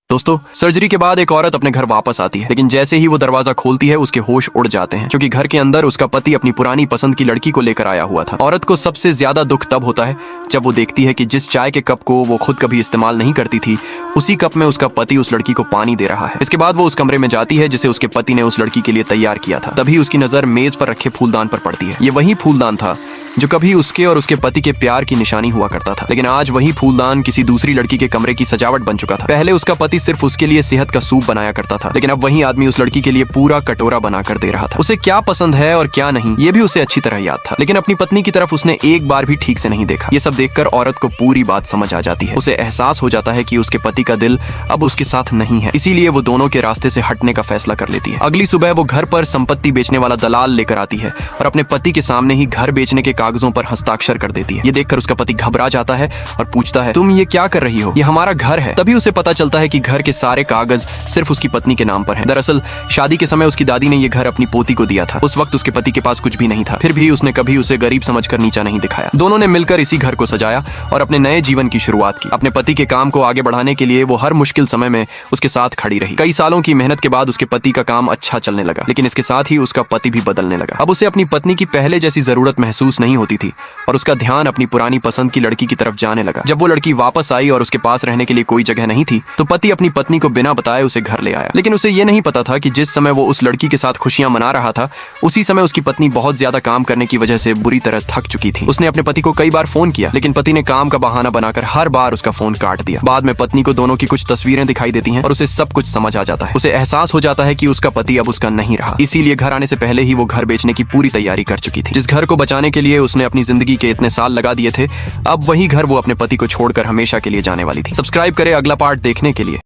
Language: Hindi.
दोस्तों, सर्जरी के बाद एक औरत अपने घर वापस आती है, लेकिन जैसे ही वो दरवाजा खोलती है उसके होश उड़ जाते हैं, क्योंकि घर के अंदर उसका पति अपनी पुरानी पसंद की लड़की को लेकर आया हुआ था। औरत को सबसे ज्यादा दुख तब होता है जब वो देखती है कि जिस चाय के कप को वो खुद कभी इस्तेमाल नहीं करती थी, उसी कप में उसका पति उस लड़की को पानी दे रहा है। इसके बाद वो उस कमरे में जाती है जिसे उसके पति ने उस लड़की के लिए तैयार किया था। तभी उसकी नजर मेज पर रखे फूलदान पर पड़ती है। ये वही फूलदान था जो कभी उसके और उसके पति के प्यार की निशानी हुआ करता था, लेकिन आज वही फूलदान किसी दूसरी लड़की के कमरे की सजावट बन चुका था। पहले उसका पति सिर्फ उसके लिए सेहत का सूप बनाया करता था, लेकिन अब वही आदमी उस लड़की के लिए पूरा कटोरा बनाकर दे रहा था। उसे क्या पसंद है और क्या नहीं, ये भी उसे अच्छी तरह याद था, लेकिन अपनी पत्नी की तरफ उसने एक बार भी ठीक से नहीं देखा। ये सब देखकर औरत को पूरी बात समझ आ जाती है। उसे एहसास हो जाता है कि उसके पति का दिल अब उसके साथ नहीं है, इसीलिए वो दोनों के रास्ते से हटने का फैसला कर लेती है। अगली सुबह वो घर पर संपत्ति बेचने वाला दलाल लेकर आती है और अपने पति के सामने ही घर बेचने के कागजों पर हस्ताक्षर कर देती है। ये देखकर उसका पति घबरा जाता है और पूछता है, तुम ये क्या कर रही हो? ये हमारा घर है। तभी उसे पता चलता है कि घर के सारे कागज सिर्फ उसकी पत्नी के नाम पर हैं। दरअसल शादी के समय उसकी दादी ने ये घर अपनी पोती को दिया था। उस वक्त उसके पति के पास कुछ भी नहीं था, फिर भी उसने कभी उसे गरीब समझकर नीचा नहीं दिखाया। दोनों ने मिलकर इसी घर को सजाया और अपने नए जीवन की शुरुआत की। अपने पति के काम को आगे बढ़ाने के लिए वो हर मुश्किल समय में उसके साथ खड़ी रही। कई सालों की मेहनत के बाद उसके पति का काम अच्छा चलने लगा, लेकिन इसके साथ ही उसका पति भी बदलने लगा। अब उसे अपनी पत्नी की पहले जैसी जरूरत महसूस नहीं होती थी और उसका ध्यान अपनी पुरानी पसंद की लड़की की तरफ जाने लगा। जब वो लड़की वापस आई और उसके पास रहने के लिए कोई जगह नहीं थी, तो पति अपनी पत्नी को बिना बताए उसे घर ले आया। लेकिन उसे ये नहीं पता था कि जिस समय वो उस लड़की के साथ खुशियां मना रहा था, उसी समय उसकी पत्नी बहुत ज्यादा काम करने की वजह से बुरी तरह थक चुकी थी। उसने अपने पति को कई बार फोन किया, लेकिन पति ने काम का बहाना बनाकर हर बार उसका फोन काट दिया। बाद में पत्नी को दोनों की कुछ तस्वीरें दिखाई देती हैं और उसे सब कुछ समझ आ जाता है। उसे एहसास हो जाता है कि उसका पति अब उसका नहीं रहा, इसीलिए घर आने से पहले ही वो घर बेचने की पूरी तैयारी कर चुकी थी। जिस घर को बचाने के लिए उसने अपनी जिंदगी के इतने साल लगा दिए थे, अब वही घर वो अपने पति को छोड़कर हमेशा के लिए जाने वाली थी। सब्सक्राइब करें अगला पार्ट देखने के लिए।